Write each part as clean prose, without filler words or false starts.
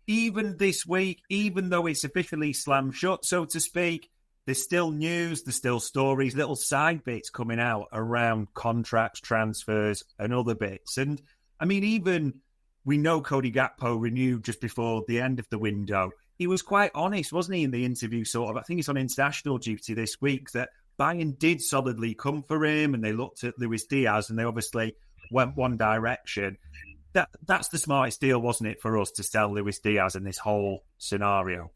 even this week, even though it's officially slammed shut, so to speak, there's still news, there's still stories, little side bits coming out around contracts, transfers, and other bits. And I mean, even we know Cody Gakpo renewed just before the end of the window. He was quite honest, wasn't he, in the interview, sort of, I think it's on international duty this week, that Bayern did solidly come for him, and they looked at Luis Diaz, and they obviously went one direction. That's the smartest deal, wasn't it, for us to sell Luis Diaz in this whole scenario?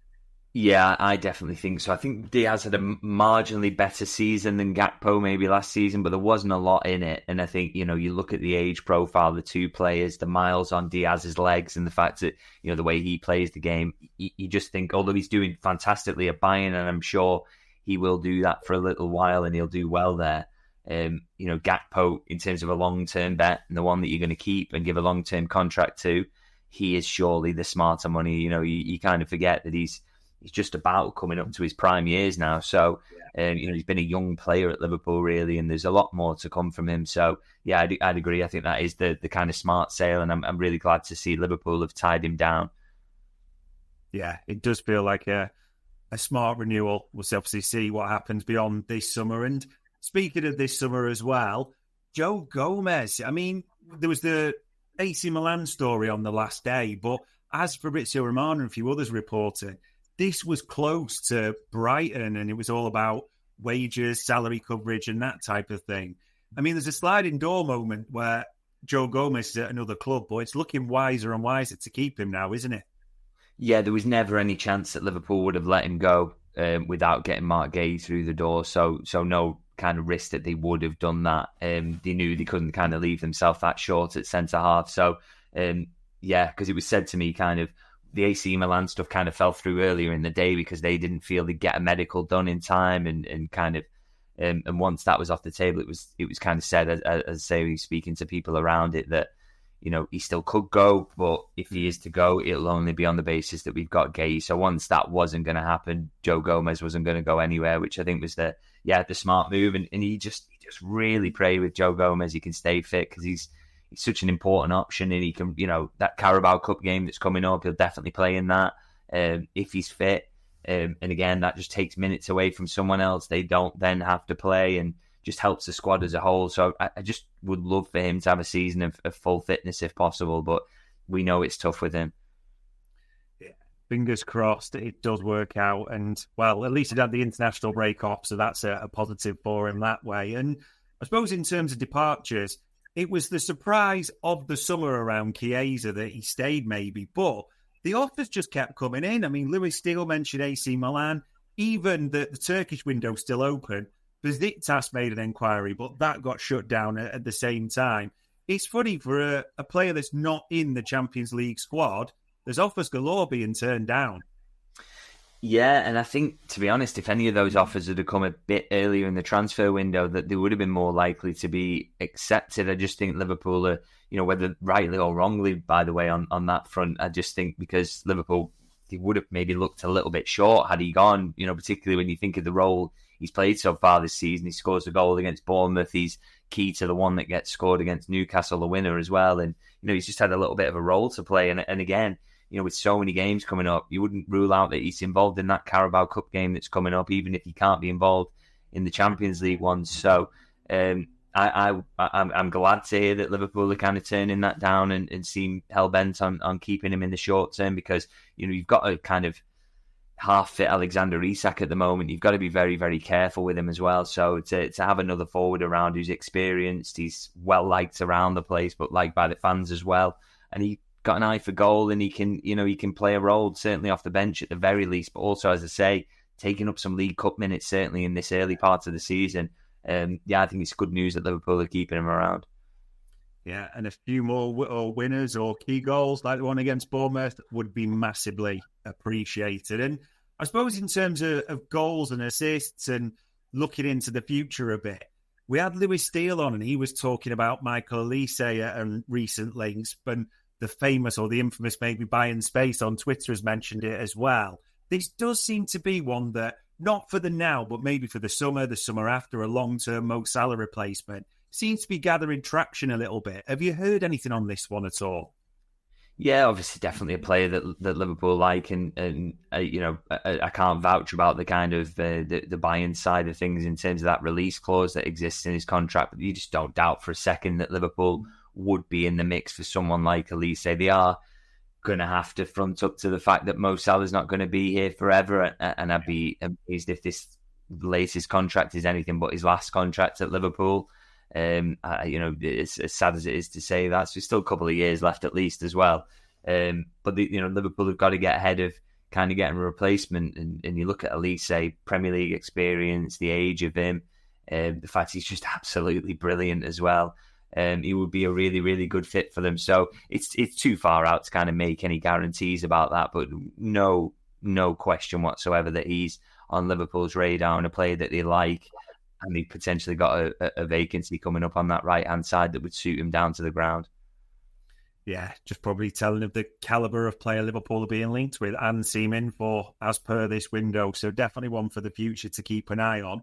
Yeah, I definitely think so. I think Diaz had a marginally better season than Gakpo maybe last season, but there wasn't a lot in it. And I think, you look at the age profile of the two players, the miles on Diaz's legs, and the fact that, the way he plays the game, you just think, although he's doing fantastically at Bayern, and I'm sure he will do that for a little while and he'll do well there. Gakpo, in terms of a long-term bet and the one that you're going to keep and give a long-term contract to, he is surely the smarter money. You kind of forget that he's just about coming up to his prime years now. So, he's been a young player at Liverpool, really, and there's a lot more to come from him. So, yeah, I'd agree. I think that is the kind of smart sale, and I'm really glad to see Liverpool have tied him down. Yeah, it does feel like a smart renewal. We'll obviously see what happens beyond this summer. And speaking of this summer as well, Joe Gomez. I mean, there was the AC Milan story on the last day, but as Fabrizio Romano and a few others reported, this was close to Brighton, and it was all about wages, salary coverage, and that type of thing. I mean, there's a sliding door moment where Joe Gomez is at another club, but it's looking wiser and wiser to keep him now, isn't it? Yeah, there was never any chance that Liverpool would have let him go without getting Marc Guehi through the door. So no kind of risk that they would have done that. They knew they couldn't kind of leave themselves that short at centre half. So because it was said to me kind of, the AC Milan stuff kind of fell through earlier in the day because they didn't feel they'd get a medical done in time, and kind of, and once that was off the table, it was kind of said, as say, speaking to people around it, that he still could go, but if he is to go, it'll only be on the basis that we've got Guehi. So once that wasn't going to happen, Joe Gomez wasn't going to go anywhere, which I think was the smart move, and he just really pray with Joe Gomez he can stay fit, because he's such an important option, and he can, that Carabao Cup game that's coming up, he'll definitely play in that if he's fit. And again, that just takes minutes away from someone else. They don't then have to play, and just helps the squad as a whole. So I just would love for him to have a season of full fitness if possible, but we know it's tough with him. Yeah, fingers crossed it does work out. And, well, at least he had the international break off, so that's a positive for him that way. And I suppose in terms of departures, it was the surprise of the summer around Chiesa that he stayed maybe, but the offers just kept coming in. I mean, Lewis Steele mentioned AC Milan, even the Turkish window still open. Besiktas made an inquiry, but that got shut down at the same time. It's funny, for a player that's not in the Champions League squad, there's offers galore being turned down. Yeah, and I think, to be honest, if any of those offers had come a bit earlier in the transfer window, that they would have been more likely to be accepted. I just think Liverpool are, whether rightly or wrongly, by the way, on that front, I just think because Liverpool, they would have maybe looked a little bit short had he gone, particularly when you think of the role he's played so far this season. He scores a goal against Bournemouth. He's key to the one that gets scored against Newcastle, the winner as well. And, he's just had a little bit of a role to play. And again, with so many games coming up, you wouldn't rule out that he's involved in that Carabao Cup game that's coming up, even if he can't be involved in the Champions League ones. So I'm glad to hear that Liverpool are kind of turning that down and seem hell-bent on keeping him in the short term, because, you've got a kind of half-fit Alexander Isak at the moment. You've got to be very, very careful with him as well. So to have another forward around who's experienced, he's well-liked around the place, but liked by the fans as well. And he got an eye for goal, and he can play a role, certainly off the bench at the very least, but also, as I say, taking up some League Cup minutes, certainly in this early part of the season. I think it's good news that Liverpool are keeping him around. Yeah, and a few more winners or key goals like the one against Bournemouth would be massively appreciated. And I suppose in terms of goals and assists and looking into the future a bit, we had Lewis Steele on, and he was talking about Michael Olise and recent links, and the famous or the infamous maybe Bayern Space on Twitter has mentioned it as well. This does seem to be one that, not for the now, but maybe for the summer after, a long-term Mo Salah replacement, seems to be gathering traction a little bit. Have you heard anything on this one at all? Yeah, obviously, definitely a player that Liverpool like, and I can't vouch about the kind of the buy-in side of things in terms of that release clause that exists in his contract. But you just don't doubt for a second that Liverpool would be in the mix for someone like Olise. They are going to have to front up to the fact that Mo Salah is not going to be here forever, and I'd be amazed if this latest contract is anything but his last contract at Liverpool. It's as sad as it is to say that. So there's still a couple of years left at least as well. But Liverpool have got to get ahead of kind of getting a replacement. And you look at Olise, Premier League experience, the age of him, the fact he's just absolutely brilliant as well. He would be a really, really good fit for them. So it's too far out to kind of make any guarantees about that. But no question whatsoever that he's on Liverpool's radar and a player that they like. And he potentially got a vacancy coming up on that right-hand side that would suit him down to the ground. Yeah, just probably telling of the calibre of player Liverpool are being linked with and seeming for as per this window. So definitely one for the future to keep an eye on.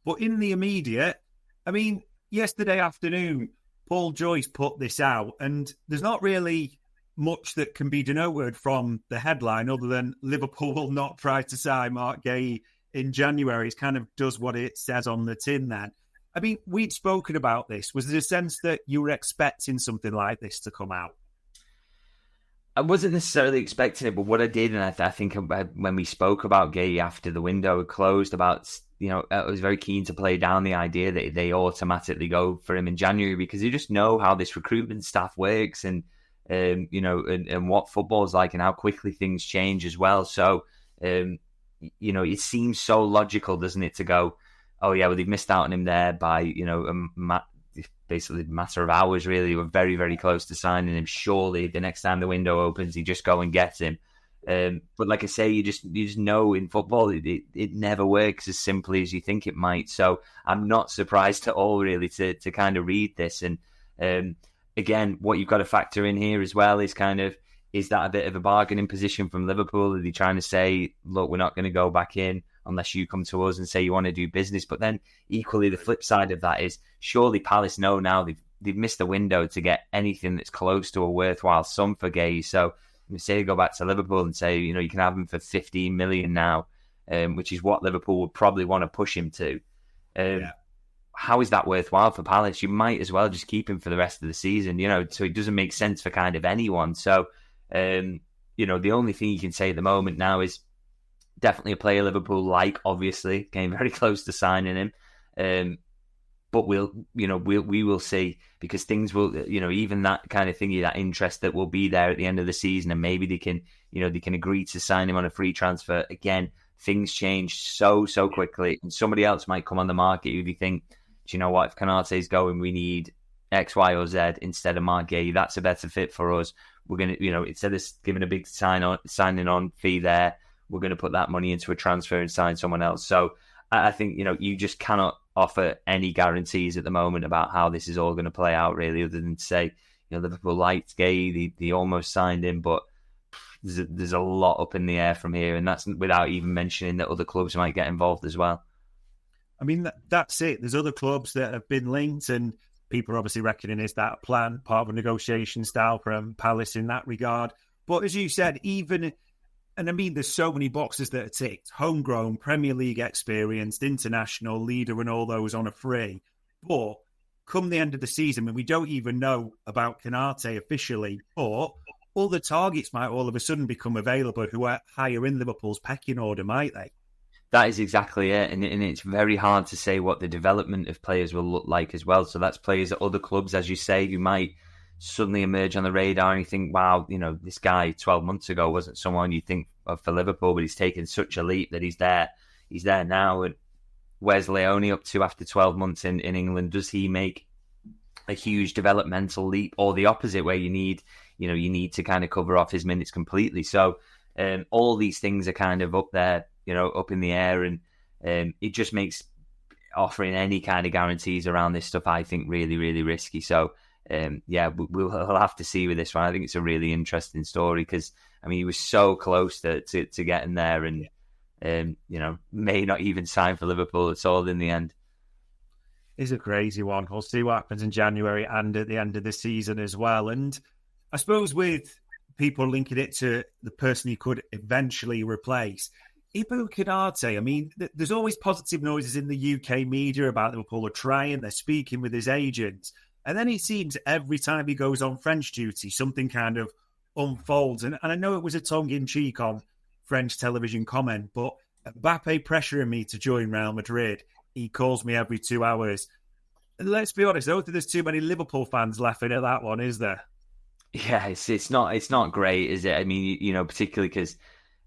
But in the immediate, I mean, yesterday afternoon, Paul Joyce put this out, and there's not really much that can be denoted from the headline other than Liverpool will not try to sign Marc Guehi in January. It kind of does what it says on the tin then. I mean, we'd spoken about this. Was there a sense that you were expecting something like this to come out? I wasn't necessarily expecting it, but what I did, and I think when we spoke about Guehi after the window had closed, I was very keen to play down the idea that they automatically go for him in January because you just know how this recruitment staff works and what football's like and how quickly things change as well. So, it seems so logical, doesn't it, to go, oh yeah, well they've missed out on him there by basically a matter of hours. Really, we're very, very close to signing him. Surely, the next time the window opens, you just go and get him. But like I say, you just know in football it never works as simply as you think it might. So I'm not surprised at all, really, to kind of read this. And again, what you've got to factor in here as well is is that a bit of a bargaining position from Liverpool? Are they trying to say, look, we're not going to go back in unless you come to us and say you want to do business? But then equally, the flip side of that is surely Palace know now they've missed the window to get anything that's close to a worthwhile sum for Guehi. So say they go back to Liverpool and say, you can have him for 15 million now, which is what Liverpool would probably want to push him to. How is that worthwhile for Palace? You might as well just keep him for the rest of the season, so it doesn't make sense for kind of anyone. So, the only thing you can say at the moment now is definitely a player Liverpool like, obviously, came very close to signing him. But we will see, because things will, even that kind of thingy, that interest that will be there at the end of the season, and maybe they can agree to sign him on a free transfer. Again, things change so quickly, and somebody else might come on the market who you think, do you know what, if Konate's going, we need X, Y, or Z instead of Marc Guehi. That's a better fit for us. We're going to, instead of giving a big signing on fee there, we're going to put that money into a transfer and sign someone else. So I think, you just cannot offer any guarantees at the moment about how this is all going to play out, really, other than to say, Liverpool liked Guehi, they almost signed him, but there's a lot up in the air from here, and that's without even mentioning that other clubs might get involved as well. I mean, that's it. There's other clubs that have been linked, and people are obviously reckoning is that a plan, part of a negotiation style from Palace in that regard. But as you said, and I mean, there's so many boxes that are ticked. Homegrown, Premier League experienced, international leader and all those on a free. But come the end of the season, when we don't even know about Konate officially, or all the targets might all of a sudden become available who are higher in Liverpool's pecking order, might they? That is exactly it. And it's very hard to say what the development of players will look like as well. So that's players at other clubs, as you say, who might suddenly emerge on the radar and you think, wow, this guy 12 months ago wasn't someone you think of for Liverpool, but he's taken such a leap that he's there now. And where's Leone up to after 12 months in England? Does he make a huge developmental leap, or the opposite, where you need to kind of cover off his minutes completely? So all these things are kind of up there, up in the air, and it just makes offering any kind of guarantees around this stuff, I think, really, really risky. So we'll have to see with this one. I think it's a really interesting story because, he was so close to getting there, and may not even sign for Liverpool at all in the end. It's a crazy one. We'll see what happens in January and at the end of the season as well. And I suppose with people linking it to the person he could eventually replace. Ibrahima Konate, I mean, there's always positive noises in the UK media about Liverpool are trying, they're speaking with his agents. And then it seems every time he goes on French duty, something kind of unfolds. And I know it was a tongue-in-cheek on French television comment, but Mbappe pressuring me to join Real Madrid. He calls me every 2 hours. And let's be honest, I don't think there's too many Liverpool fans laughing at that one, is there? Yeah, it's not great, is it? I mean, particularly because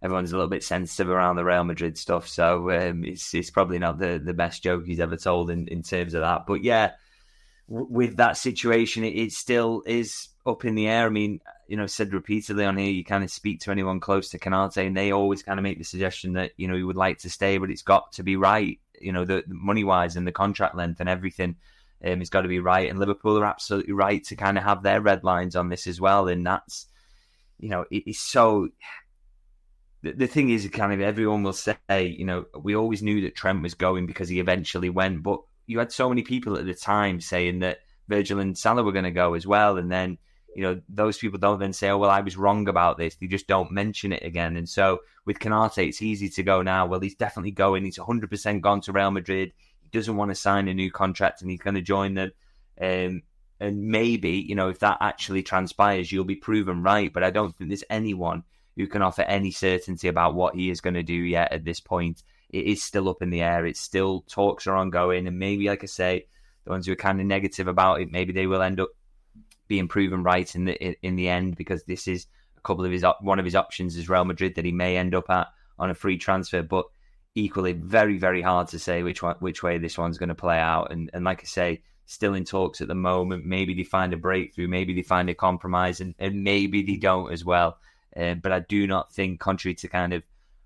everyone's a little bit sensitive around the Real Madrid stuff, so it's probably not the best joke he's ever told in terms of that. But yeah, with that situation, it still is up in the air. I mean, said repeatedly on here, you kind of speak to anyone close to Konate, and they always kind of make the suggestion that he would like to stay, but it's got to be right. The money wise and the contract length and everything. It's got to be right, and Liverpool are absolutely right to kind of have their red lines on this as well. And that's, it's so. The thing is, kind of everyone will say, we always knew that Trent was going because he eventually went, but you had so many people at the time saying that Virgil and Salah were going to go as well, and then those people don't then say, oh well, I was wrong about this. They just don't mention it again. And so with Konate, it's easy to go now. Well, he's definitely going. He's 100% gone to Real Madrid. Doesn't want to sign a new contract and he's going to join them. And maybe, if that actually transpires, you'll be proven right. But I don't think there's anyone who can offer any certainty about what he is going to do yet at this point. It is still up in the air. It's still, talks are ongoing. And maybe, like I say, the ones who are kind of negative about it, maybe they will end up being proven right in the end, because this is one of his options is Real Madrid that he may end up at on a free transfer. But equally, very, very hard to say which way this one's going to play out. And like I say, still in talks at the moment. Maybe they find a breakthrough, maybe they find a compromise, and maybe they don't as well. But I do not think, contrary to kind of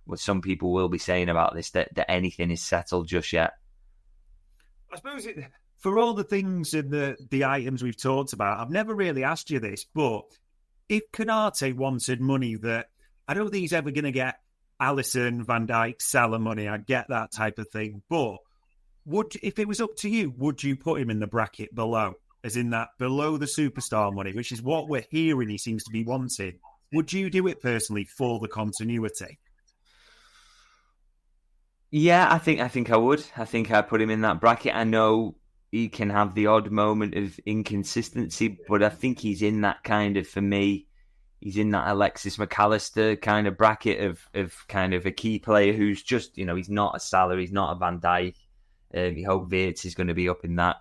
what some people will be saying about this, that anything is settled just yet. I suppose for all the things and the items we've talked about, I've never really asked you this, but if Konate wanted money that, I don't think he's ever going to get Alisson, Van Dijk, Salah money, I get that type of thing. But if it was up to you, would you put him in the bracket below? As in that below the superstar money, which is what we're hearing he seems to be wanting. Would you do it personally for the continuity? Yeah, I think I would. I think I'd put him in that bracket. I know he can have the odd moment of inconsistency, but I think he's in that kind of, for me, he's in that Alexis McAllister kind of bracket of kind of a key player who's just, he's not a Salah, he's not a Van Dijk. You hope Wirtz is going to be up in that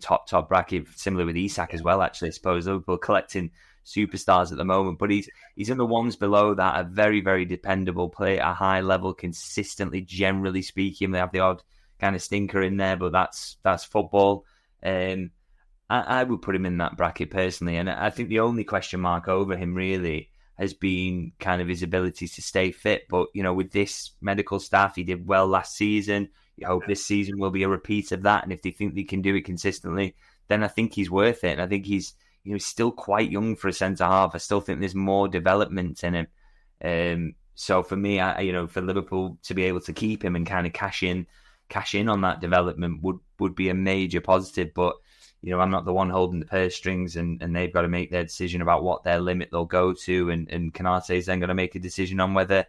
top bracket, similar with Isak as well, actually. I suppose Liverpool collecting superstars at the moment, but he's in the ones below that, a very, very dependable player at a high level, consistently, generally speaking. They have the odd kind of stinker in there, but that's football. I would put him in that bracket personally, and I think the only question mark over him really has been kind of his ability to stay fit. But with this medical staff, he did well last season. You hope this season will be a repeat of that, and if they think they can do it consistently, then I think he's worth it. And I think he's still quite young for a centre half. I still think there's more development in him. So for me, for Liverpool to be able to keep him and kind of cash in on that development would be a major positive. But I'm not the one holding the purse strings, and they've got to make their decision about what their limit they'll go to. And Konate is then going to make a decision on whether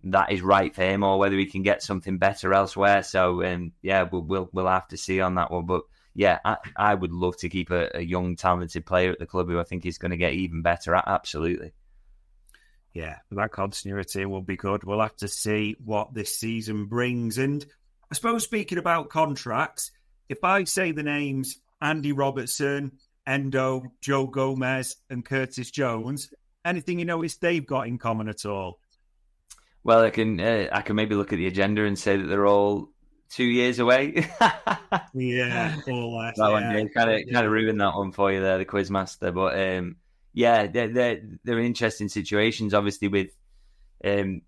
that is right for him or whether he can get something better elsewhere. So we'll have to see on that one. But yeah, I would love to keep a young, talented player at the club who I think is going to get even better. Absolutely. Yeah, that continuity will be good. We'll have to see what this season brings. And I suppose, speaking about contracts, if I say the names Andy Robertson, Endo, Joe Gomez, and Curtis Jones, anything you notice they've got in common at all? Well, I can maybe look at the agenda and say that they're all 2 years away. Yeah, all less. That one, kind of ruined that one for you there, the Quizmaster. But they're interesting situations. Obviously, with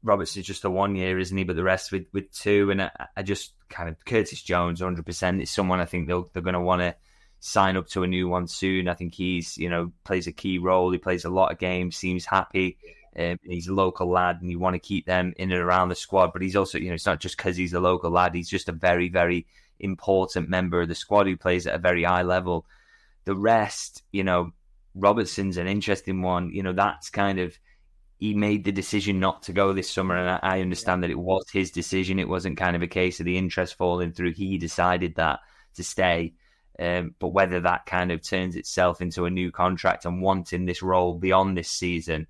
Robertson's just a 1 year, isn't he? But the rest with two, and I just kind of Curtis Jones, 100% is someone I think they're going to want to sign up to a new one soon. I think he's plays a key role. He plays a lot of games, seems happy. He's a local lad, and you want to keep them in and around the squad. But he's also, it's not just because he's a local lad. He's just a very, very important member of the squad who plays at a very high level. The rest, Robertson's an interesting one. That's kind of, he made the decision not to go this summer, and I understand that it was his decision. It wasn't kind of a case of the interest falling through. He decided that to stay. But whether that kind of turns itself into a new contract and wanting this role beyond this season,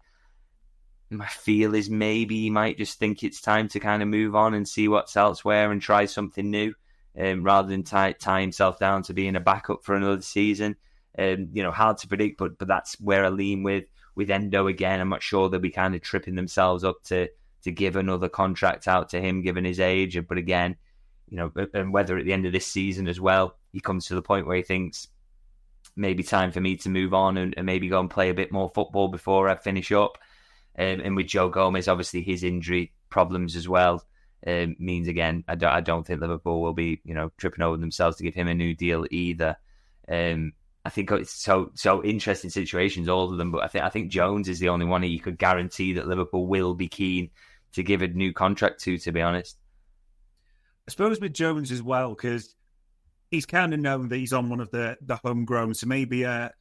my feel is maybe he might just think it's time to kind of move on and see what's elsewhere and try something new, rather than tie himself down to being a backup for another season. Hard to predict, but that's where I lean with Endo again. I'm not sure they'll be kind of tripping themselves up to give another contract out to him, given his age. But again, and whether at the end of this season as well, he comes to the point where he thinks maybe time for me to move on and maybe go and play a bit more football before I finish up. And with Joe Gomez, obviously his injury problems as well means, again, I don't think Liverpool will be tripping over themselves to give him a new deal either. I think it's so interesting situations, all of them, but I think Jones is the only one that you could guarantee that Liverpool will be keen to give a new contract to be honest. I suppose with Jones as well, because he's kind of known that he's on one of the homegrown, so maybe not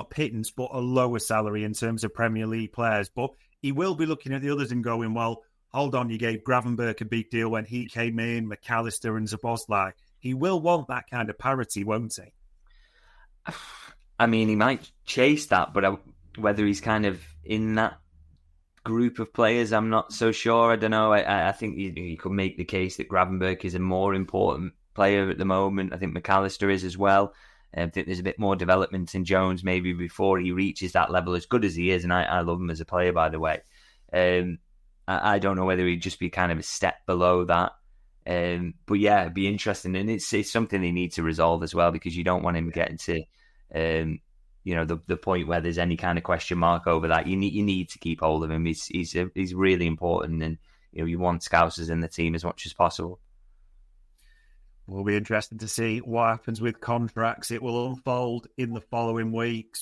a pittance, but a lower salary in terms of Premier League players. But he will be looking at the others and going, well, hold on, you gave Gravenberch a big deal when he came in, McAllister and Szoboszlai. He will want that kind of parity, won't he? I mean, he might chase that, but whether he's kind of in that group of players, I'm not so sure. I don't know. I think you could make the case that Gravenberch is a more important player at the moment. I think McAllister is as well. I think there's a bit more development in Jones maybe before he reaches that level, as good as he is, and I love him as a player, by the way. I don't know whether he'd just be kind of a step below that. But yeah, it'd be interesting, and it's something they need to resolve as well, because you don't want him getting to the point where there's any kind of question mark over that. You need to keep hold of him. He's really important, and you want Scousers in the team as much as possible. Will be interesting to see what happens with contracts. It will unfold in the following weeks.